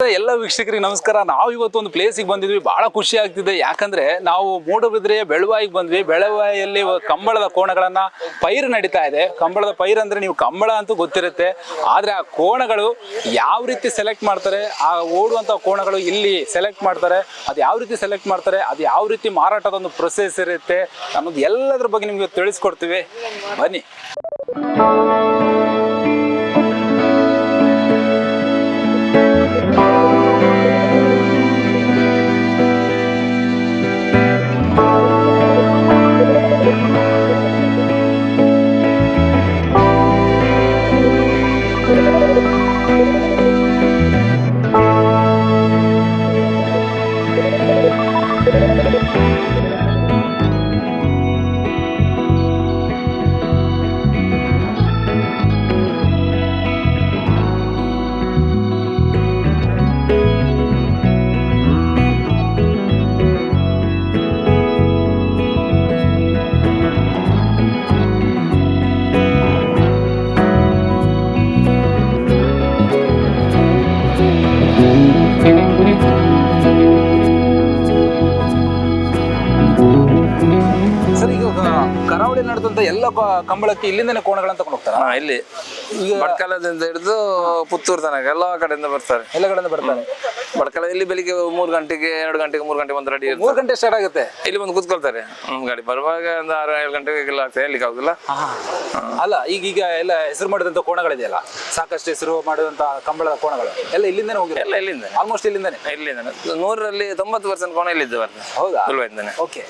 ಎಲ್ಲ ವೀಕ್ಷಕರಿಗೆ ನಮಸ್ಕಾರ. ನಾವು ಇವತ್ತು ಒಂದು ಪ್ಲೇಸಿಗೆ ಬಂದಿದ್ವಿ. ಬಹಳ ಖುಷಿ ಆಗ್ತಿದೆ. ಯಾಕಂದ್ರೆ ನಾವು ಮೂಡಬಿದ್ರೆಯ ಬೆಳವಾಯಿಗೆ ಬಂದ್ವಿ. ಬೆಳವಾಯಿಯಲ್ಲಿ ಕಂಬಳದ ಕೋಣಗಳನ್ನ ಪೈರು ನಡೀತಾ ಇದೆ. ಕಂಬಳದ ಪೈರು ಅಂದ್ರೆ ನೀವು ಕಂಬಳ ಅಂತೂ ಗೊತ್ತಿರುತ್ತೆ, ಆದ್ರೆ ಆ ಕೋಣಗಳು ಯಾವ ರೀತಿ ಸೆಲೆಕ್ಟ್ ಮಾಡ್ತಾರೆ, ಆ ಓಡುವಂತ ಕೋಣಗಳು ಇಲ್ಲಿ ಸೆಲೆಕ್ಟ್ ಮಾಡ್ತಾರೆ, ಅದು ಯಾವ ರೀತಿ ಸೆಲೆಕ್ಟ್ ಮಾಡ್ತಾರೆ, ಅದು ಯಾವ ರೀತಿ ಮಾರಾಟದ ಒಂದು ಪ್ರೊಸೆಸ್ ಇರುತ್ತೆ ಅನ್ನೋದು ಎಲ್ಲದ್ರ ಬಗ್ಗೆ ನಿಮ್ಗೆ ತಿಳಿಸ್ಕೊಡ್ತೀವಿ. ಬನ್ನಿ. ಕರಾವಳಿ ನಡೆದಂತ ಎಲ್ಲ ಕಂಬಳಕ್ಕೆ ಇಲ್ಲಿಂದನೇ ಕೋಣಗಳಂತ ತಗೊಂಡು ಹೋಗ್ತಾರೆ. ಇಲ್ಲಿ ಬಡ್ಕಲದಿಂದ ಹಿಡಿದು ಪುತ್ತೂರು ತನಕ ಎಲ್ಲ ಕಡೆಯಿಂದ ಬರ್ತಾರೆ. ಎಲ್ಲ ಕಡೆಯಿಂದ ಬರ್ತಾರೆ. ಬಡ್ಕಲ ಇಲ್ಲಿ ಬೆಳಿಗ್ಗೆ 3 ಗಂಟೆಗೆ 2 ಗಂಟೆಗೆ 3 ಗಂಟೆಗೆ ಒಂದು ರೆಡಿ 3 ಗಂಟೆ ಸ್ಟಾರ್ಟ್ ಆಗುತ್ತೆ. ಇಲ್ಲಿ ಬಂದು ಕೂತ್ಕೊಳ್ತಾರೆ. ನಮ್ ಗಾಡಿ ಬರುವಾಗ ಒಂದು 6-7 ಗಂಟೆಗೆ ಆಗ್ತದೆ, ಹೇಳಲಿಕ್ಕೆ ಆಗುದಿಲ್ಲ. ಅಲ್ಲ ಈಗ ಎಲ್ಲ ಹೆಸರು ಮಾಡಿದಂತ ಕೋಣಗಳಿದೆಯಲ್ಲ, ಸಾಕಷ್ಟು ಹೆಸರು ಮಾಡಿದಂತ ಕಂಬಳದ ಕೋಣಗಳು ಎಲ್ಲ ಇಲ್ಲಿಂದನೇ ಹೋಗಿರೋ. ಎಲ್ಲ ಇಲ್ಲಿಂದ ಆಲ್ಮೋಸ್ಟ್ ಇಲ್ಲಿಂದಾನೆ. 100ರಲ್ಲಿ 90% ಕೋಣ ಇಲ್ಲಿದ್ದು ಬರ್ತದೆ. ಹೌದಾ? ಉಲ್ವಾಯಿಂದಾನೆ. ಓಕೆ.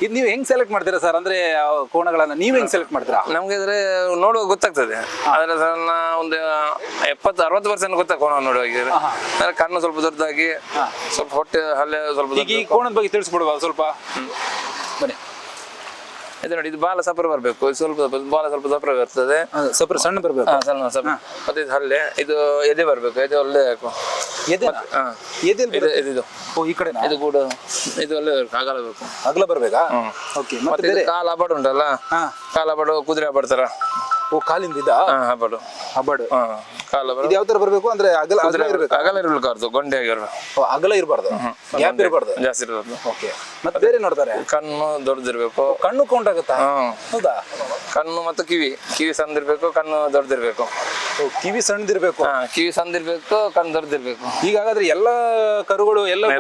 ಇದು ನೀವು ಹೆಂಗ್ ಸೆಲೆಕ್ಟ್ ಮಾಡ್ತೀರಾ ಸರ್? ಅಂದ್ರೆ ಕೋಣಗಳನ್ನ ನೀವು ಹೆಂಗ್ ಸೆಲೆಕ್ಟ್ ಮಾಡ್ತೀರಾ? ನಮ್ಗೆ ಇದ್ರೆ ನೋಡುವಾಗ ಗೊತ್ತಾಗ್ತದೆ. ಆದ್ರೆ ಸಣ್ಣ ಒಂದು 70-60% ಗೊತ್ತಾಗ ಕೋಣ ನೋಡುವಾಗ. ಕಣ್ಣು ಸ್ವಲ್ಪ ದೊಡ್ಡದಾಗಿ, ಸ್ವಲ್ಪ ಹೊಟ್ಟೆ ಹಲ್ಲೆ ಸ್ವಲ್ಪ. ಈಗ ಈ ಕೋಣದ ಬಗ್ಗೆ ತಿಳಿಸ್ಬಿಡುವ ಸ್ವಲ್ಪ. ಬನ್ನಿ. ಇದು ನೋಡಿ, ಇದು ಬಾಲ ಸಪರ ಬರ್ಬೇಕು, ಬಾಲ ಸ್ವಲ್ಪ ಸಪರ ಬರ್ತದೆ, ಸಪರ ಸಣ್ಣ ಬರ್ಬೇಕು. ಸಣ್ಣ ಸಪರ. ಮತ್ತೆ ಇದು ಹಲ್ಲೆ, ಇದು ಎದೆ ಬರ್ಬೇಕು, ಎದೆ ಒಳ್ಳೆ ಇದು ಈ ಕಡೆ ಇದು ಕೂಡ ಇದು ಒಳ್ಳೆ ಅಗಲ ಬೇಕು, ಅಗಲ ಬರ್ಬೇಕಾ? ಓಕೆ. ಮತ್ತೆ ಕಾಲ ಹಬಡು ಉಂಟಲ್ಲ, ಕಾಲ ಹಬಡು ಕುದುರೆ ಹಬಡ್ತಾರ. ಓ, ಕಾಲಿಂದ ಇದ ಹಬಡು ಹಬಡು ಕಾಲ ಇದು ಯಾವ ತರ ಬರ್ಬೇಕು ಅಂದ್ರೆ ಅಗಲ ಇರ್ಬೇಕು. ಅಗಲ ಇರ್ಬೇಕು, ಗೊಂಡೆ ಆಗಿರ್ಬೇಕು. ಅಗಲ ಇರಬಾರ್ದು, ಗ್ಯಾಪ್ ಇರಬಾರ್ದು, ಜಾಸ್ತಿ ಇರಬಾರ್ದು. ಓಕೆ. ಮತ್ತೆ ಬೇರೆ ನೋಡ್ತಾರೆ, ಕಣ್ಣು ದೊಡ್ಡದಿರ್ಬೇಕು. ಕಣ್ಣು ಕೌಂಟ್ ಆಗುತ್ತಾ? ಹೌದಾ? ಕಣ್ಣು ಮತ್ತು ಕಿವಿ ಸಣ್ಣದಿರ್ಬೇಕು, ಕಣ್ಣು ದೊಡ್ಡದಿರ್ಬೇಕು. ಕಿವಿ ಸಣ್ಣದಿರ್ಬೇಕು, ಕಿವಿ ಸಣ್ಣದಿರ್ಬೇಕು, ಕಣ್ಣು ದೊಡ್ಡದಿರ್ಬೇಕು. ಈಗ ಹಾಗಾದ್ರೆ ಎಲ್ಲ ಕರುಗಳು ಎಲ್ಲ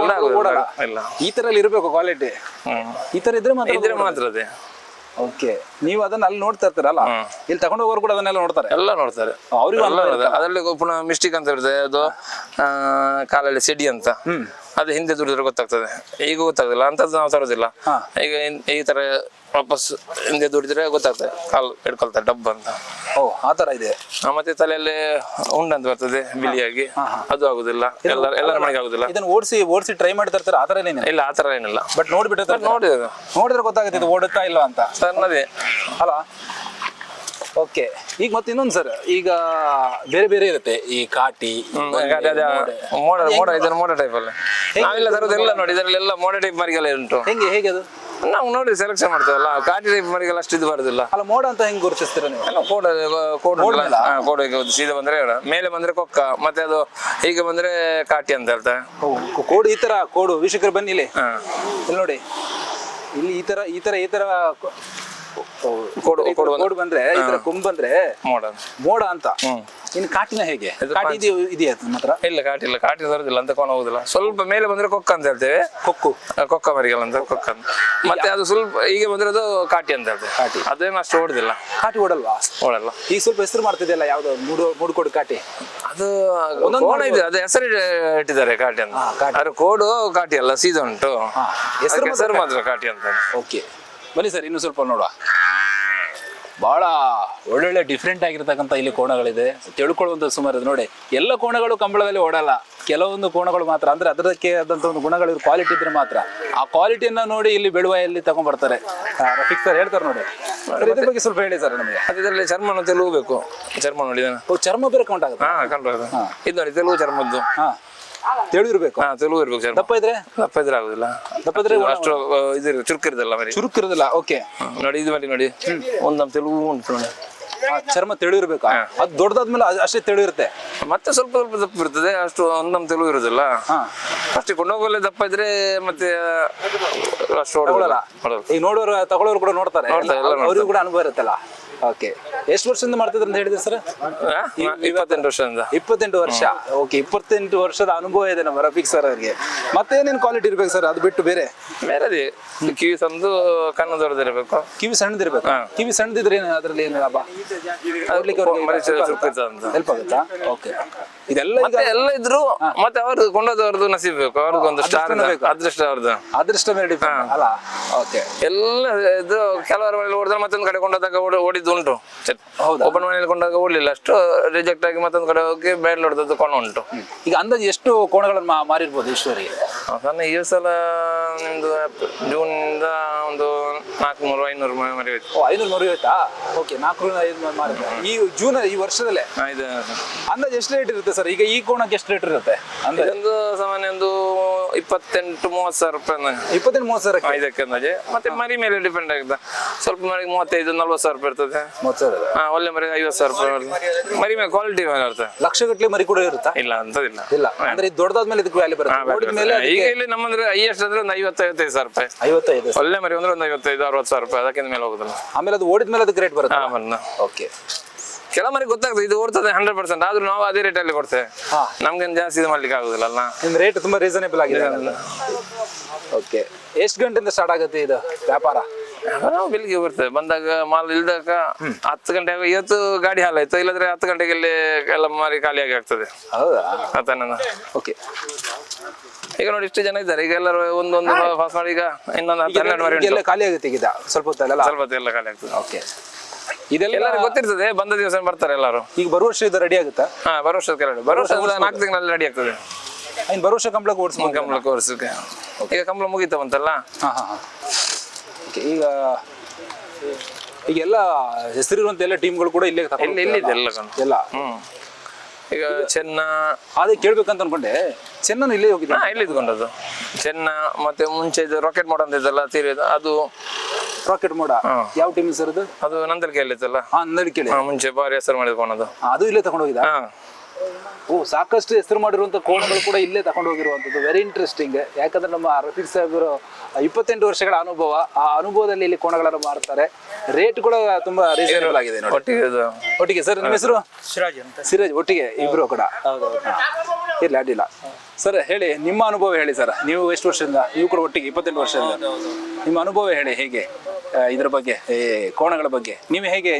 ಇಲ್ಲ ಈ ತರ ಇರ್ಬೇಕು ಕ್ವಾಲಿಟಿ. ಈ ತರ ಇದ್ರೆ ಮಾತ್ರ ಅದೇ. ಓಕೆ. ನೀವು ಅದನ್ನ ಅಲ್ಲಿ ನೋಡ್ತಾ ಇರ್ತೀರಲ್ಲ, ಇಲ್ಲಿ ತಗೊಂಡು ಹೋಗೋರು ಕೂಡ ಅದನ್ನೆಲ್ಲ ನೋಡ್ತಾರೆ. ಎಲ್ಲ ನೋಡ್ತಾರೆ. ಅವ್ರಿಗೆ ಅದರಲ್ಲಿ ಪುನಃ ಮಿಸ್ಟೇಕ್ ಅಂತ ಇರ್ತದೆ. ಅದು ಕಾಲಲ್ಲಿ ಸಿಡಿ ಅಂತ, ಅದು ಹಿಂದೆ ದುಡಿದ್ರೆ ಗೊತ್ತಾಗ್ತದೆ. ಈಗ ಗೊತ್ತಾಗ್ತಿಲ್ಲ ಅಂತದ್ದು ನಾವು ತರೋದಿಲ್ಲ. ಈಗ ಈ ತರ ವಾಪಸ್ ಹಿಂದೆ ದುಡಿದ್ರೆ ಗೊತ್ತಾಗ್ತದೆ, ಕಾಲು ಹಿಡ್ಕೊಳ್ತಾರೆ ಡಬ್ಬ ಅಂತ. ಓ, ಆ ತರ ಇದೆ. ಮತ್ತೆ ತಲೆಯಲ್ಲಿ ಉಂಡಂತ ಬರ್ತದೆ ಬಿಳಿಯಾಗಿ, ಅದು ಆಗುದಿಲ್ಲ. ಎಲ್ಲರ ಮನೆಗೆ ಆಗುದಿಲ್ಲ. ಇದನ್ನ ಓಡಿಸಿ ಟ್ರೈ ಮಾಡ್ತಾ ಇರ್ತಾರೆ. ಆ ತರ ಏನಿಲ್ಲ. ಇಲ್ಲ, ಆ ತರ ಏನಿಲ್ಲ. ಬಟ್ ನೋಡಿದ್ರೆ ಗೊತ್ತಾಗುತ್ತೆ ಇದು ಓಡುತ್ತಾ ಇಲ್ಲ ಅಂತ. ಸಣ್ಣದೇ ಅಲ್ಲ. ಓಕೆ. ಈಗ ಮತ್ತೆ ಇನ್ನೊಂದು ಸರ್, ಈಗ ಬೇರೆ ಬೇರೆ ಇರುತ್ತೆ ಈ ಕಾಟಿ ಮೋಡ ಇದನ್ನ ಮೋಡ ಟೈಪ್ ಅಲ್ಲಿ ನಾವೆಲ್ಲ ತರೋದೆಲ್ಲ ನೋಡಿ. ಇದರಲ್ಲೆಲ್ಲ ಮೋಡ ಟೈಪ್ ಮರಿಗೆಲ್ಲ ಉಂಟು. ಹೇಗೆ ಅದು ನಾವು ನೋಡಿ ಸೆಲೆಕ್ಷನ್ ಮಾಡ್ತೇವಲ್ಲ. ಕಾಟಿ ಟೈಪ್ ಮರಿಗೆಲ್ಲ ಅಷ್ಟು ಇದು ಬರುದಿಲ್ಲ. ಅಲ್ಲ, ಮೋಡ ಅಂತ ಹೆಂಗ್ ಗುರುತಿಸ್ತೀರ ನೀವು? ಕೋಡ್ ಸೀದಾ ಬಂದ್ರೆ ಮೇಲೆ ಬಂದ್ರೆ ಕೊಕ್ಕ, ಮತ್ತೆ ಅದು ಹೀಗೆ ಬಂದ್ರೆ ಕಾಟಿ ಅಂತ ಹೇಳ್ತಾರೆ. ಕೋಡು ಈ ತರ ಕೋಡು. ವೀಕ್ಷಕರು ಬನ್ನಿ ಇಲ್ಲಿ ನೋಡಿ, ಇಲ್ಲಿ ಈ ತರ ಕೋಡು ಬಂದ್ರೆ, ಈ ತರ ಕೊಂಬ್ ಬಂದ್ರೆ ಮೋಡ ಅಂತ. ಇನ್ನು ಕಾಟಿನ ಹೇಗೆ? ಕಾಟಿ ಇದೆಯಾ ನಿಮ್ಮ ಹತ್ರ? ಇಲ್ಲ, ಕಾಟಿ ಇಲ್ಲ. ಕಾಟಿ ತರೋದಿಲ್ಲ ಅಂತ ಕೋಣ ಹೋಗುದಿಲ್ಲ. ಸ್ವಲ್ಪ ಮೇಲೆ ಬಂದ್ರೆ ಕೊಕ್ಕ ಅಂತ ಹೇಳ್ತೇವೆ. ಕೊಕ್ಕ ಮರಿಗಲ್ಲ ಅಂತ ಕೊಕ್ಕ ಅಂತ. ಮತ್ತೆ ಅದು ಸ್ವಲ್ಪ ಹೀಗೆ ಬಂದ್ರೆ ಅದು ಕಾಟಿ ಅಂತ ಹೇಳ್ತೇವೆ. ಕಾಟಿ ಅದೇನು ಅಷ್ಟು ಓಡುದಿಲ್ಲ. ಕಾಟಿ ಓಡಲ್ಲ. ಈಗ ಸ್ವಲ್ಪ ಹೆಸರು ಮಾಡ್ತಿದೆಯಲ್ಲ, ಯಾವ್ದು ಮೂಡುಕೋಡು ಕಾಟಿ, ಅದು ಕೋಣ ಇದೆ. ಅದು ಹೆಸರು ಇಟ್ಟಿದ್ದಾರೆ ಕಾಟಿ ಅಂತ. ಅದು ಕೋಡು ಕಾಟಿ ಅಲ್ಲ, ಸೀದಾ ಉಂಟು. ಹೆಸರು ಮಾತ್ರ ಕಾಟಿ ಅಂತ. ಓಕೆ. ಬನ್ನಿ ಸರ್, ಇನ್ನು ಸ್ವಲ್ಪ ನೋಡುವ. ಬಹಳ ಒಳ್ಳೊಳ್ಳೆ ಡಿಫ್ರೆಂಟ್ ಆಗಿರ್ತಕ್ಕಂಥ ಇಲ್ಲಿ ಕೋಣಗಳಿದೆ. ತಿಳ್ಕೊಳ್ಳುವಂಥ ಸುಮಾರು ಇದೆ ನೋಡಿ. ಎಲ್ಲ ಕೋಣಗಳು ಕಂಬಳದಲ್ಲಿ ಓಡಲ್ಲ, ಕೆಲವೊಂದು ಕೋಣಗಳು ಮಾತ್ರ. ಅಂದ್ರೆ ಅದಕ್ಕೆ ಆದಂಥ ಒಂದು ಗುಣಗಳು, ಕ್ವಾಲಿಟಿ ಇದ್ರೆ ಮಾತ್ರ. ಆ ಕ್ವಾಲಿಟಿಯನ್ನ ನೋಡಿ ಇಲ್ಲಿ ಬೆಳುವಾಯಲ್ಲಿ ತಗೊಂಡ್ಬರ್ತಾರೆ. ರಫೀಕ್ ಸರ್ ಹೇಳ್ತಾರೆ ನೋಡಿ. ಇದ್ರ ಬಗ್ಗೆ ಸ್ವಲ್ಪ ಹೇಳಿ ಸರ್ ನಮಗೆ. ಅದರಲ್ಲಿ ಚರ್ಮ ತೆಲುಗು ಬೇಕು. ಚರ್ಮ ನೋಡಿ, ಚರ್ಮ ಬೇರೆ ಕೌಂಟ್ ಆಗುತ್ತೆ. ಇದು ನೋಡಿ, ತೆಲುಗು ಚರ್ಮದ್ದು. ತೆಳುಗಿರ್ಬೇಕು. ತೆಲುಗು ಇರ್ಬೇಕು ಸರ್. ದಪ್ಪ ಇದ್ರೆ ಆಗುದಿಲ್ಲ. ದಪ್ಪ ಇದ್ರೆ ಅಷ್ಟು ಇದು ಚುರುಕಿರೋದಿಲ್ಲ. ಚುರುಕಿರೋದಿಲ್ಲ. ಓಕೆ. ನೋಡಿ, ಇದು ಮಾಡಿ ನೋಡಿ, ಒಂದ್ ತೆಲುಗು ಉಂಟು ನೋಡಿ. ಚರ್ಮ ತೆಳು ಇರ್ಬೇಕಾ? ಅದು ದೊಡ್ಡದಾದ್ಮೇಲೆ ಅಷ್ಟೇ ತೆಳು ಇರುತ್ತೆ. ಮತ್ತೆ ಸ್ವಲ್ಪ ಸ್ವಲ್ಪ ದಪ್ಪ ಇರ್ತದೆ, ಅಷ್ಟು ಒಂದೊಂದು ತೆಳು ಇರುದಿಲ್ಲ. ಫಸ್ಟ್ ಕೊಂಡೋಗಲೇ ದಪ್ಪ ಇದ್ರೆ ಮತ್ತೆ ಅಷ್ಟು ಹೊಡೋಲ್ಲ. ಈಗ ನೋಡೋರು ತಗೊಳ್ಳೋರು ಕೂಡ ನೋಡ್ತಾರೆ, ಅವ್ರಿಗೂ ಕೂಡ ಅನುಭವ ಇರುತ್ತಲ್ಲ. ಓಕೆ, ಎಷ್ಟು ವರ್ಷದಿಂದ ಮಾಡ್ತಿದ್ರು ಅಂತ ಹೇಳಿದ್ರೆ ಸರ್? 28 ವರ್ಷದಿಂದ. 28 ವರ್ಷ. ಓಕೆ, 28 ವರ್ಷದ ಅನುಭವ ಇದೆ ನಮ್ಮ ರಫೀಕ್ ಸರ್ ಅವರಿಗೆ. ಮತ್ತೇನೇನು ಕ್ವಾಲಿಟಿ ಇರ್ಬೇಕು ಸರ್ ಅದು ಬಿಟ್ಟು ಬೇರೆ? ಬೇರೆದೇ ಕಿವಿ ಸಂದು ಕಣ್ಣು ದೊಡ್ಡದಿರ್ಬೇಕು. ಕಿವಿ ಸಣ್ಣದಿರ್ಬೇಕು. ಕಿವಿ ಸಣ್ಣದಿದ್ರೆ ಏನು ಅದ್ರಲ್ಲಿ ಏನು ಲಾಭ? ಹೆಲ್ಪ್ ಆಗುತ್ತಾ? ಓಕೆ, ಇದೆಲ್ಲ ಮತ್ತೆ ಎಲ್ಲ ಇದ್ರು ಮತ್ತೆ ಅವ್ರದ್ದು ಕೊಂಡೋದವ್ರದ್ದು ನಸೀಬೇಕು, ಅವ್ರಿಗೊಂದು ಸ್ಟಾರ್ ಅದೃಷ್ಟ ಅವ್ರದ್ದು. ಅದೃಷ್ಟ ಮೇಲೆ ಡಿಪೆಂಡ್ ಅಲ್ಲ? ಓಕೆ, ಎಲ್ಲ ಇದು ಕೆಲವರ ಮನೇಲಿ ಓಡಿದ್ರೆ ಮತ್ತೊಂದು ಕಡೆ ಕೊಂಡೋದಾಗ ಓಡಿದ್ದು ಉಂಟು. ಹೌದಾ? ಒಬ್ಬನ ಮನೇಲಿ ಕೊಂಡಾಗ ಓಡ್ಲಿಲ್ಲ, ಅಷ್ಟು ರಿಜೆಕ್ಟ್ ಆಗಿ ಮತ್ತೊಂದು ಕಡೆ ಹೋಗಿ ಬ್ಯಾಟ್ಲ್ ಹೊಡೆದದ್ದು ಕೊಂಡ ಉಂಟು. ಈಗ ಅಂದಾಜು ಎಷ್ಟು ಕೋಣಗಳನ್ನು ಮಾರಿರ್ಬೋದು ಇಷ್ಟವರೆಗೆ? ನನ್ನ ಈ ಸಲ ನಿಮ್ದು ಜೂನ್ ಇಂದ ಒಂದು 400-500 ಮರಿ ಹೋಯ್ತು. 500 ಮರಿ ಹೋಯ್ತಾ? ಓಕೆ, 400-500 ಮಾರಿದ್ರೆ ಈ ಜೂನ್ ಈ ವರ್ಷದಲ್ಲೇ ಇದು ಅಂದಾಜು ಎಷ್ಟು ರೇಟ್ ಇರುತ್ತೆ ಸರ್? ಈಗ ಈ ಕೋಣಕ್ಕೆ ಎಷ್ಟು ರೇಟ್ ಇರುತ್ತೆ ಅಂದ್ರೆ? ಒಂದು ಸಾಮಾನ್ಯ ಒಂದು 28-30 ಸಾವಿರ ರೂಪಾಯಿ 28-30 ಸಾವಿರ ಇದಕ್ಕೆ ಅಂದಾಜೆ. ಮತ್ತೆ ಮರಿ ಮೇಲೆ ಡಿಪೆಂಡ್ ಆಗುತ್ತೆ. ಸ್ವಲ್ಪ ಮರಿ 35-40 ಸಾವಿರ ರೂಪಾಯಿ ಇರ್ತದೆ. 30 ಸಾವಿರ. ಒಳ್ಳೆ ಮರಿ 50 ಸಾವಿರ ರೂಪಾಯಿ. ಮರಿ ಮೇಲೆ ಕ್ವಾಲಿಟಿ ಮೇಲೆ ಇರುತ್ತೆ. ಲಕ್ಷಗಟ್ಟಲೆ ಮರಿ ಕೂಡ ಇರುತ್ತಾ? ಇಲ್ಲ ಅಂತದಿಲ್ಲ. ಇಲ್ಲ ಅಂದ್ರೆ ಇದು ದೊಡ್ಡದಾದ್ಮೇಲೆ ಇದಕ್ಕೆ ವ್ಯಾಲ್ಯೂ ಬರುತ್ತೆ. ಈಗ ಇಲ್ಲಿ ನಮ್ಮಂದ್ರೆ ಹೈಯೆಸ್ಟ್ ಅಂದ್ರೆ ಒಂದು 50-55 ಸಾವಿರ ರೂಪಾಯಿ. 55 ಒಳ್ಳೆ ಮರಿ ಅಂದ್ರೆ ಒಂದು 55-60 ಸಾವಿರ ರೂಪಾಯಿ, ಅದಕ್ಕಿಂತ ಮೇಲೆ ಹೋಗುದಿಲ್ಲ. ಆಮೇಲೆ ಅದು ಓಡಿದ ಮೇಲೆ ಅದಕ್ಕೆ ರೇಟ್ ಬರುತ್ತೆ. ಓಕೆ, ಕೆಲ ಮರಿ ಗೊತ್ತಾಗ್ತದೆ ಇದು ಓಡ್ತದೆ 100%, ಆದ್ರೂ ನಾವು ಅದೇ ರೇಟ್ ಅಲ್ಲಿ ಕೊಡ್ತೇವೆ. ನಮ್ಗೇನು ಜಾಸ್ತಿ ಇದು ಮಾಡ್ಲಿಕ್ಕೆ ಆಗುದಿಲ್ಲ ಅಲ್ಲ. ನಿಮ್ ರೇಟ್ ತುಂಬಾ ರೀಸನೇಬಲ್ ಆಗಿದೆ. ಓಕೆ, ಎಷ್ಟು ಗಂಟೆಯಿಂದ ಸ್ಟಾರ್ಟ್ ಆಗುತ್ತೆ ಇದು ವ್ಯಾಪಾರ? ನಾವು ಬೆಳಿಗ್ಗೆ ಬರ್ತೇವೆ, ಬಂದಾಗ ಮಾಲ್ ಇಲ್ದಾಗ 10 ಗಂಟೆಗೆ. ಇವತ್ತು ಗಾಡಿ ಹಾಲಾಯ್ತು, ಇಲ್ಲದ್ರೆ 10 ಗಂಟೆಗೆ ಇಲ್ಲಿ ಎಲ್ಲ ಮಾರಿ ಖಾಲಿಯಾಗಿ ಆಗ್ತದೆ. ಹೌದಾ? ಓಕೆ, ಈಗ ನೋಡಿ ಇಷ್ಟು ಜನ ಇದ್ದಾರೆ, ಈಗ ಎಲ್ಲರೂ ಒಂದೊಂದು ಪಾಸ್ ಮಾಡಿ ಈಗ ಇನ್ನೊಂದು 12 ಮರಿ ಎಲ್ಲ ಖಾಲಿ ಆಗುತ್ತೆ ಈಗ ಸ್ವಲ್ಪ ಹೊತ್ತಲ್ಲ? ಸ್ವಲ್ಪ ಹೊತ್ತು ಎಲ್ಲ ಖಾಲಿ ಆಗ್ತದೆ. ಓಕೆ, ಇದೆಲ್ಲ ಎಲ್ಲರಿಗೂ ಗೊತ್ತಿರ್ತದೆ, ಬಂದ ದಿವಸ ಬರ್ತಾರೆ ಎಲ್ಲರೂ. ಈಗ ಬರುವ ವರ್ಷ ಇದು ರೆಡಿ ಆಗುತ್ತಾ? ಬರೋ ವರ್ಷದ ಕೆಳಗಡೆ ಬರೋ ವರ್ಷ 4 ತಿಂಗಳಲ್ಲಿ ರೆಡಿ ಆಗ್ತದೆ. ಇನ್ನು ಬರುವ ವರ್ಷ ಕಂಪ್ಲಕ್ಕೆ ಓಡಿಸ್ಬೋದು? ಕಂಪ್ಲಕ್ಕೆ ಓಡಿಸಕ್ಕೆ ಈಗ ಕಂಪ್ಲ ಮುಗಿತವಂತಲ್ಲ. ಓಕೆ, ಈಗೆಲ್ಲ ಹೆಸರಿರುವಂತ ಎಲ್ಲ ಟೀಮ್ಗಳು ಕೂಡ ಇಲ್ಲೇ ಇಲ್ಲಿದೆ ಎಲ್ಲ. ಈಗ ಚೆನ್ನ ಅದೇ ಕೇಳ್ಬೇಕಂತ ಅನ್ಕೊಂಡೆ, ಚೆನ್ನನು ಇಲ್ಲೇ ಹೋಗಿದ್ದೆ. ಇಲ್ಲಿ ಇದ್ಕೊಂಡದ್ದು ಚೆನ್ನ. ಮತ್ತೆ ಮುಂಚೆ ಇದು ರಾಕೆಟ್ ಮೋಡ ಅಂತ ಇದೆಲ್ಲ ತೀರಿದ, ಅದು ರಾಕೆಟ್ ಮೋಡ ಯಾವ ಟೀಮ್ ಸರ್ ಅದು? ಅದು ನಂದಲಿಕೆಯಲ್ಲಿ ಇತ್ತಲ್ಲ. ನಂದಲಿಕೆ ಮುಂಚೆ ಬಾರಿ ಹೆಸರು ಮಾಡಿದ್ಕೊಂಡದ್ದು. ಅದು ಇಲ್ಲೇ ತಗೊಂಡು ಹೋಗಿದ್ದ? ಓ, ಸಾಕಷ್ಟು ಹೆಸರು ಮಾಡಿರುವಂತ ಕೋಣಗಳು ಕೂಡ ಇಲ್ಲೇ ತಗೊಂಡು ಹೋಗಿರುವಂತದ್ದು. Very interesting. ಯಾಕಂದ್ರೆ ನಮ್ಮ ರಫೀಕ್ ಸಾಹೇಬರು 28 ವರ್ಷಗಳ ಅನುಭವ, ಆ ಅನುಭವದಲ್ಲಿ ಇಲ್ಲಿ ಕೋಣಗಳನ್ನು ಮಾರ್ತಾರೆ. ರೇಟ್ ಕೂಡ ತುಂಬಾ ರೀಸನೇಬಲ್ ಆಗಿದೆ. ಒಟ್ಟಿಗೆ ಸರ್, ನಿಮ್ಮ ಹೆಸರು? ಸಿರಾಜ್ ಅಂತ. ಸಿರಾಜ್. ಒಟ್ಟಿಗೆ ಇಬ್ರು ಕೂಡ? ಇರ್ಲಿ, ಅಡ್ಡಿಲ್ಲ. ಸರ್ ಹೇಳಿ, ನಿಮ್ಮ ಅನುಭವ ಹೇಳಿ ಸರ್. ನೀವು ಎಷ್ಟು ವರ್ಷದಿಂದ? ನೀವು ಕೂಡ ಒಟ್ಟಿಗೆ 28 ವರ್ಷದಿಂದ. ನಿಮ್ಮ ಅನುಭವ ಹೇಳಿ, ಹೇಗೆ ಇದ್ರ ಬಗ್ಗೆ, ಕೋಣಗಳ ಬಗ್ಗೆ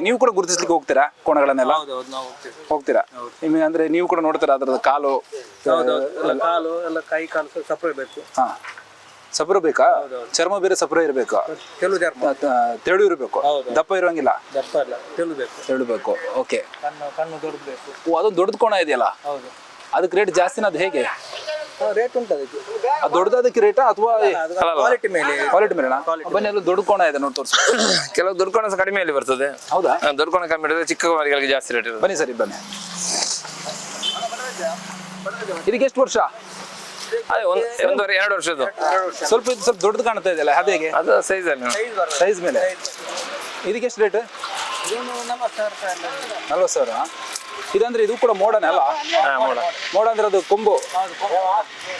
ನೀವು ಕೂಡ ಗುರುತಿಸ್ಲಿಕ್ಕೆ ಹೋಗ್ತೀರಾ ಕೋಣಗಳನ್ನೆಲ್ಲ? ಹೋಗ್ತೀರಾ? ನಿಮಗೆ ಅಂದ್ರೆ ನೀವು ಕೂಡ ನೋಡ್ತೀರಾ ಅದ್ರದ್ದು ಕಾಲು ಎಲ್ಲ ಕೈ ಕಾಲು ಸಪ್ರೇಟ್ ಬೇಕು. ಸಪುರ ಬೇಕಾ? ಚರ್ಮ ಬೇರೆ ಸಪುರ ಇರಬೇಕು, ತೆಳು ಇರಬೇಕು, ದಪ್ಪ ಇರೋಂಗಿಲ್ಲ. ದಪ್ಪ ಇಲ್ಲ, ತೆಳು ಬೇಕು. ಓಕೆ, ಕಣ್ಣು ದೊಡ್ಡದು ಬೇಕು. ಅದೊಂದು ದೊಡ್ಡದು ಕೋಣ ಇದೆಯಲ್ಲ, ಅದಕ್ಕೆ ರೇಟ್ ಜಾಸ್ತಿನ? ಅದು ಹೇಗೆ ರೇಟ್ ಉಂಟು ಅದಕ್ಕೆ? ದೊಡ್ಡದಕ್ಕೆ ರೇಟಾ ಅಥವಾ ಕ್ವಾಲಿಟಿ ಮೇಲೆ? ಕ್ವಾಲಿಟಿ ಮೇಲೆ. ಬನ್ನಿ, ಎಲ್ಲ ದೊಡ್ಡ ಕೋಣ ಇದೆ ನೋಡಿ ತೋರಿಸಿ. ಕೆಲವು ದೊಡ್ಡ ಕೋಣ ಕಡಿಮೆಯಲ್ಲಿ ಬರ್ತದೆ. ಹೌದಾ? ದೊಡ್ಡ ಕೋಣ ಕಮ್ಮಿ ಇರ್ತದೆ, ಚಿಕ್ಕ ಮರಿಗಳಿಗೆ ಜಾಸ್ತಿ ರೇಟ್ ಇರ್ತದೆ. ಬನ್ನಿ ಸರಿ, ಬನ್ನಿ. ಇದಕ್ಕೆ ಎಷ್ಟು ವರ್ಷ? ಅದೇ 1-2 ವರ್ಷದ್ದು. ಸ್ವಲ್ಪ ದೊಡ್ಡದು ಕಾಣ್ತಾ ಇದೆಯಲ್ಲ, ಅದು ಹೇಗೆ? ಅದು ಸೈಜ್ ಅಲ್ಲಿ, ಸೈಜ್ ಮೇಲೆ. ಇದಕ್ಕೆ ಎಷ್ಟು ರೇಟ್? 40 ಸಾವಿರ. ಇದಂದ್ರೆ ಇದು ಕೂಡ ಮೋಡನೇ ಅಲ್ಲ? ಮೋಡ ಅಂದ್ರೆ ಅದು ಕೊಂಬು,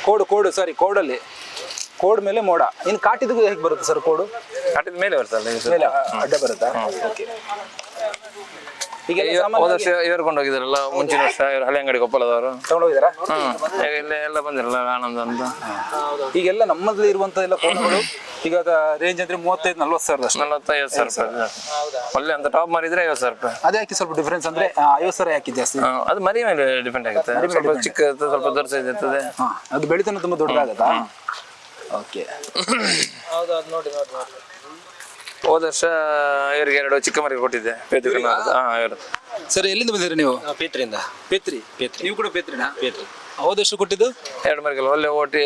ಕೋಡಲ್ಲಿ ಕೋಡ್ ಮೇಲೆ ಮೋಡ. ಇನ್ನು ಕಾಟಿದ ಹೇಗೆ ಬರುತ್ತೆ ಸರ್? ಕೋಡು ಕಾಟಿದ ಮೇಲೆ ಬರ್ತಲ್ಲ, ಮೇಲೆ ಅಡ್ಡ ಬರುತ್ತಾ? ಓಕೆ. ಈಗ ವರ್ಷ ಇವರು ಕೊಂಡೋಗಿದಾರಲ್ಲ, ಮುಂಚಿನ ವರ್ಷ ಇವರು ಹಳೆ ಅಂಗಡಿ ಕೊಪ್ಪಳದವರು ತಗೊಂಡೋಗಿದಾರ. ಇಲ್ಲೇ ಎಲ್ಲ ಬಂದಿರಲ್ಲ, ಆನಂದ ಅಂತ. ಈಗೆಲ್ಲ ನಮ್ಮಲ್ಲಿ ಇರುವಂತ ಎಲ್ಲ ಫೋನ್ಗಳು ಈಗ ರೇಂಜ್ ಅಂದ್ರೆ 35-40 ಸಾವಿರ. 45 ಸಾವಿರ ರೂಪಾಯಿ. ಒಳ್ಳೆ ಅಂತ ಟಾಪ್ ಮಾರಿದ್ರೆ 50 ಸಾವಿರ ರೂಪಾಯಿ. ಅದೇ ಯಾಕೆ ಸ್ವಲ್ಪ ಡಿಫ್ರೆನ್ಸ್ ಅಂದ್ರೆ 50 ಸಾವಿರ ಯಾಕೆ ಜಾಸ್ತಿ? ಅದು ಮರಿ ಮೇಲೆ ಡಿಪೆಂಡ್ ಆಗುತ್ತೆ. ಸ್ವಲ್ಪ ಚಿಕ್ಕ ಇರ್ತದೆ, ಸ್ವಲ್ಪ ದೊಡ್ಡ ಸೈಜ್ ಇರ್ತದೆ. ಅದು ಬೆಳಿತಾನೆ ತುಂಬಾ ದೊಡ್ಡದಾಗತ್ತಾ? ಓಕೆ. ಹೋದ ವರ್ಷ ಇವರಿಗೆ 2 ಚಿಕ್ಕ ಮರಿ ಕೊಟ್ಟಿದ್ದೆ. ಸರ್, ಎಲ್ಲಿಂದ ಬಂದಿರಿ ನೀವು? ಪೇತ್ರಿಯಿಂದ. ಪೇತ್ರಿ. ನೀವು ಕೂಡ ಪೇತ್ರಿನಾ? ಹೋದ ವರ್ಷ ಕೊಟ್ಟಿದ್ದು 2 ಮರಿಗಳು ಒಳ್ಳೆ ಓಟಿ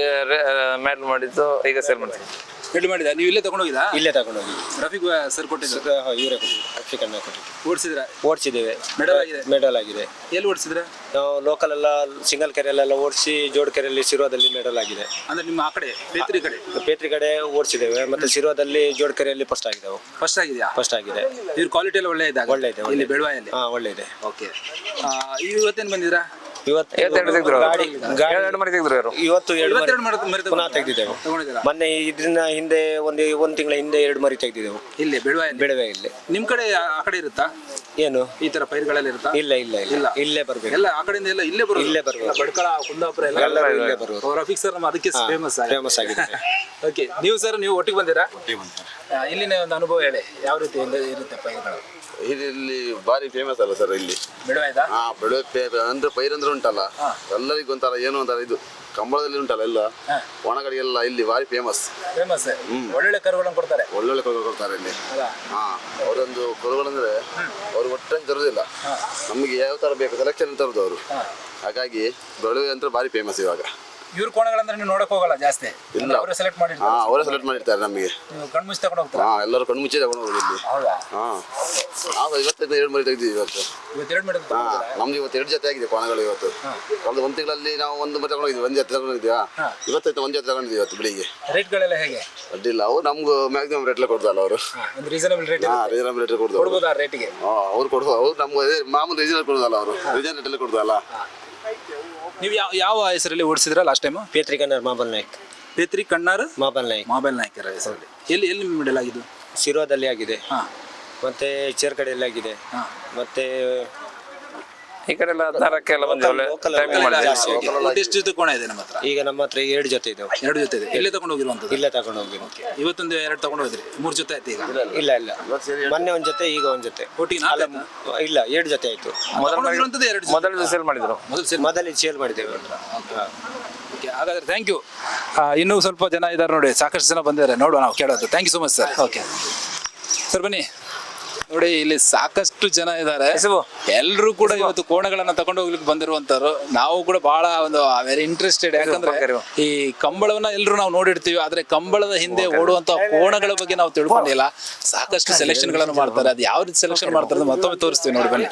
ಮ್ಯಾಟ್ಲ್ ಮಾಡಿದ್ದು, ಈಗ ಸೇಲ್ ಮಾಡ್ತೀವಿ. ರೆಡಿ ಮಾಡಿದ ನೀವು ಇಲ್ಲೇ ತಗೊಂಡೋಗಿದಾ? ಇಲ್ಲೇ ತಗೊಂಡೋಗಿ ರಫೀಕ್ ಸರ್ ಕೊಟ್ಟಿದ್ದು ಇವರೇ ಕೊಟ್ಟಿದ್ದು ಅಫ್ರಿಕನ್ ಕೊಟ್ಟಿದ್ದು. ಓಡಿಸಿದ್ರ? ಓಡಿಸಿದ್ದೇವೆ, ಮೆಡಲ್ ಆಗಿದೆ. ಮೆಡಲ್ ಆಗಿದೆ. ಎಲ್ಲಿ ಓಡಿಸಿದ್ರೆ? ನಾವು ಲೋಕಲ್ ಎಲ್ಲ ಸಿಂಗಲ್ ಕೆರೆಯಲ್ಲೆಲ್ಲ ಓಡಿಸಿ ಜೋಡ್ ಕೆರೆಯಲ್ಲಿ ಶಿರೋದಲ್ಲಿ ಮೆಡಲ್ ಆಗಿದೆ. ಅಂದ್ರೆ ನಿಮ್ಮ ಆ ಕಡೆ ಪೇತ್ರಿ ಕಡೆ ಪೇತ್ರಿ ಕಡೆ ಓಡಿಸಿದ್ದೇವೆ, ಮತ್ತೆ ಶಿರೋದಲ್ಲಿ ಜೋಡ್ ಕೆರೆಯಲ್ಲಿ ಫಸ್ಟ್ ಆಗಿದ್ದಾವೆ. ಫಸ್ಟ್ ಆಗಿದೆಯಾ? ಫಸ್ಟ್ ಆಗಿದೆ. ಇವ್ರ ಕ್ವಾಲಿಟಿ ಎಲ್ಲ ಒಳ್ಳೆ ಇದ್ದಾಗ ಒಳ್ಳೆ ಇದೆ, ಇಲ್ಲಿ ಬೆಳವಾಯಲ್ಲಿ. ಹಾ ಒಳ್ಳೆ ಇದೆ. ಓಕೆ, ಇವತ್ತೇನು ಬಂದಿದ್ರಾ? ಇವತ್ತು ಎರಡು ತೆಗ್ದ್ರು ಗಾಡಿ ಎರಡು ಮರಿ ತೆಗ್ದ್ರು ಯಾರು? ಇವತ್ತು ಎರಡು ಮರಿ ಇವತ್ತೆರಡು ಮರಿ ಪುನಃ ತೆಗೆದಿದ್ದೆವು. ತಗೊಂಡಿದ್ದೀರಾ? ಮೊನ್ನೆ ಇದನ್ನ ಹಿಂದೆ ಒಂದು ತಿಂಗಳ ಹಿಂದೆ 2 ಮರಿ ತೆಗೆದಿದ್ದೆವು ಇಲ್ಲಿ ಬೆಳವಾಯಲ್ಲಿ. ಬೆಳವೆ ಇಲ್ಲಿ. ನಿಮ್ ಕಡೆ ಆ ಕಡೆ ಇರುತ್ತಾ ಏನು ಈ ತರ ಪೈರುಗಳೆಲ್ಲ ಇರುತ್ತಾ? ಇಲ್ಲ ಇಲ್ಲ ಇಲ್ಲ, ಇಲ್ಲೇ ಬರ್ಬೇಕು. ಎಲ್ಲ ಆ ಕಡೆಯಿಂದ ಎಲ್ಲ ಇಲ್ಲೇ ಬರೋದು? ಇಲ್ಲೇ ಬರುವುದು. ಬಡ್ಕಳ, ಕುಂದಾಪುರ ಎಲ್ಲ ಎಲ್ಲರೂ ಇಲ್ಲೇ ಬರುವುದು. ರಫೀಕ್ ಸರ್ ನಮ್ಮ ಅದಕ್ಕೆ ಫೇಮಸ್ ಫೇಮಸ್ ಆಗಿದೆ. ಓಕೆ, ನೀವು ಸರ್ ನೀವು ಒಟ್ಟಿಗೆ ಬಂದಿರಾ? ಇಲ್ಲಿನ ಒಂದು ಅನುಭವ ಹೇಳಿ, ಯಾವ ರೀತಿ ಇರುತ್ತೆ ಪೈರುಗಳು? ಇಲ್ಲಿ ಬಾರಿ ಫೇಮಸ್ ಅಲ್ಲ ಸರ್ ಇಲ್ಲಿ ಬೆಳವಾಯ್ದ? ಹಾ ಬೆಳೆ ಅಂದ್ರೆ ಪೈರಂದ್ರೆ ಉಂಟಲ್ಲ ಎಲ್ಲರಿಗೂ ಒಂಥರ ಏನು ಅಂತಾರ ಇದು ಕಂಬಳದಲ್ಲಿ ಉಂಟಲ್ಲ ಎಲ್ಲ ಒಣಗಡೆ ಎಲ್ಲ ಇಲ್ಲಿ ಬಾರಿ ಫೇಮಸ್. ಒಳ್ಳೊಳ್ಳೆ ಕರುಗಳನ್ನು ಕೊಡ್ತಾರೆ. ಒಳ್ಳೊಳ್ಳೆ ಕೊಡುಗಳು ಕೊಡ್ತಾರೆ ಇಲ್ಲಿ. ಹಾ ಅವರೊಂದು ಕೊಡುಗಳಂದ್ರೆ ಅವ್ರು ಒಟ್ಟಂಗೆ ತರುದಿಲ್ಲ, ನಮಗೆ ಯಾವ ತರ ಬೇಕು ಸೆಲೆಕ್ಷನ್ ತರುದು ಅವರು. ಹಾಗಾಗಿ ಬೆಳೆ ಅಂದ್ರೆ ಬಾರಿ ಫೇಮಸ್ ಇವಾಗ. ಇವ್ರ ಕೋಣಗಳಂದ್ರೆ ನೀವು ನೋಡಕ್ ಹೋಗಲ್ಲ ಜಾಸ್ತಿ? ಇಲ್ಲ, ಅವರೇ ಸೆಲೆಕ್ಟ್ ಹಾ ಮಾಡಿರ್ತಾರೆ. ಅವರೇ ಸೆಲೆಕ್ಟ್ ಮಾಡಿರ್ತಾರೆ ನಮಗೆ. ನೀವು ಕಣ್ಮುಚ್ಚಿ ತಗೊಂಡು ಹೋಗ್ತೀರಾ? ಹಾ ಎಲ್ಲರೂ ಕಣ್ಣು ಮುಚ್ಚಿ ತಗೊಂಡು ಹೋಗುದು ಇಲ್ಲಿ. ಹೌದಾ? ಹಾ ನಾವು ಇವತ್ತು 2 ಮರಿ ತೆಗ್ದಿವಿ ಇವತ್ತು. ಇವತ್ತೆರಡು ಮೀಟರ್ ಹಾ ನಮ್ದು ಇವತ್ತು 2 ಜೊತೆ ಆಗಿದೆ ಕೋಣಗಳು ಇವತ್ತು. ಕಳೆದ 1 ತಿಂಗಳಲ್ಲಿ ನಾವು 1 ಮರಿ ತಗೊಂಡಿದ್ವಿ, 1 ಜೊತೆ ತಗೊಂಡಿದ್ಯಾ. ಇವತ್ತೈತೆ 1 ಜೊತೆ ತಗೊಂಡಿದ್ವಿ ಇವತ್ತು ಬೆಳಿಗ್ಗೆ. ರೇಟ್ಗಳೆಲ್ಲ ಹೇಗೆ? ಅಡ್ಡಿಲ್ಲ, ಅವ್ರು ನಮ್ಗೆ ಮ್ಯಾಕ್ಸಿಮಮ್ ರೇಟ್ಲೆ ಕೊಡ್ದಲ್ಲ ಅವರು. ಒಂದು ರೀಸನಬಲ್ ರೇಟ್ ಹಾ ರೀಸನಬಲ್ ರೇಟ್ ಕೊಡ್ದು ಕೊಡ್ಬೋದು ಆ ರೇಟಿಗೆ? ಅವ್ರು ಕೊಡ್ದು ಅವ್ರು ನಮ್ಗೆ ಮಾಮೂಲಿ ರೀಸನಲ್ ಕೊಡೋದಲ್ಲ, ಅವರು ರೀಸನ್ ರೇಟಲ್ಲಿ ಕೊಡ್ದಲ್ಲ. ನೀವು ಯಾವ ಹೆಸರಲ್ಲಿ ಓಡಿಸಿದ್ರ ಲಾಸ್ಟ್ ಟೈಮ್? ಪೇತ್ರಿ ಕನ್ನರ್ ಮಾಬಲ್ ನಾಯ್ಕ್. ಪೇತ್ರಿ ಕಣ್ಣಾರ್ ಮಾಬಲ್ ನಾಯ್ಕ್. ಮೊಬೈಲ್ ನಾಯ್ಕರ ಹೆಸರಲ್ಲಿ. ಎಲ್ಲಿ ಮಿಡಲ್ ಆಗಿದ್ದು? ಶಿರೋದಲ್ಲಿ ಆಗಿದೆ, ಹಾ ಮತ್ತೆ ಚೇರ್ಕಡೆಯಲ್ಲಿ ಆಗಿದೆ, ಹಾ. ಮತ್ತೆ ಈ ಕಡೆ ಎಲ್ಲ ದರಕ್ಕೆಲ್ಲ ಬಂದು ಒಳ್ಳೆ timing ಮಾಡಿದೆ. ಒಟ್ಟು ಎಷ್ಟು ಜೊತೆ ಕೋಣ ಇದೆ ನಮ್ಮ ಹತ್ರ? ಈಗ ನಮ್ಮ ಹತ್ರ 2 ಜೊತೆ ಇದಾವೆ. 2 ಜೊತೆ ಇದೆ. ಎಲ್ಲಿ ತಗೊಂಡು ಹೋಗಿರುವಂತದ್ದು? ಇಲ್ಲೇ ತಗೊಂಡು ಹೋಗಿ. ಇವತ್ತೊಂದು 2 ತಗೊಂಡು ಹೋದ್ರಿ, 3 ಜೊತೆ ಆಯ್ತು ಈಗ? ಇಲ್ಲ ಇಲ್ಲ, ಮೊನ್ನೆ 1 ಜೊತೆ, ಈಗ 1 ಜೊತೆ. ಒಟ್ಟಿಗೆ ಅಲ್ಲ, 4 ಇಲ್ಲ 2 ಜೊತೆ ಆಯ್ತು. ತಗೊಂಡೋಗಿರುವಂತದ್ದು 2 ಮೊದಲು ಸೇಲ್ ಮಾಡಿದ್ರು. ಮೊದಲು ಸೇಲ್ ಮಾಡಿದ್ದೇವೆ. ಓಕೆ, ಹಾಗಾದ್ರೆ ಥ್ಯಾಂಕ್ ಯು. ಇನ್ನೂ ಸ್ವಲ್ಪ ಜನ ಇದ್ದಾರೆ ನೋಡಿ, ಸಾಕಷ್ಟು ಜನ ಬಂದಿದ್ದಾರೆ, ನೋಡುವ ನಾವು ಕೇಳೋದು. Thank you so much sir. Okay sir, ಬನ್ನಿ ನೋಡಿ, ಇಲ್ಲಿ ಸಾಕಷ್ಟು ಜನ ಇದ್ದಾರೆ. ಎಲ್ಲರೂ ಕೂಡ ಇವತ್ತು ಕೋಣಗಳನ್ನ ತಗೊಂಡು ಹೋಗ್ಲಿಕ್ಕೆ ಬಂದಿರುವಂತವ್ರು. ನಾವು ಕೂಡ ಬಹಳ ಒಂದು ವೆರಿ ಇಂಟ್ರೆಸ್ಟೆಡ್, ಯಾಕಂದ್ರೆ ಈ ಕಂಬಳವನ್ನ ಎಲ್ಲರೂ ನಾವು ನೋಡಿರ್ತೀವಿ, ಆದ್ರೆ ಕಂಬಳದ ಹಿಂದೆ ಓಡುವಂತ ಕೋಣಗಳ ಬಗ್ಗೆ ನಾವು ತಿಳ್ಕೊಂಡಿಲ್ಲ. ಸಾಕಷ್ಟು ಸೆಲೆಕ್ಷನ್ ಗಳನ್ನು ಮಾಡ್ತಾರೆ, ಅದು ಯಾವ ರೀತಿ ಸೆಲೆಕ್ಷನ್ ಮಾಡ್ತಾರೆ ಮತ್ತೊಮ್ಮೆ ತೋರಿಸ್ತೀವಿ ನೋಡಿ, ಬನ್ನಿ.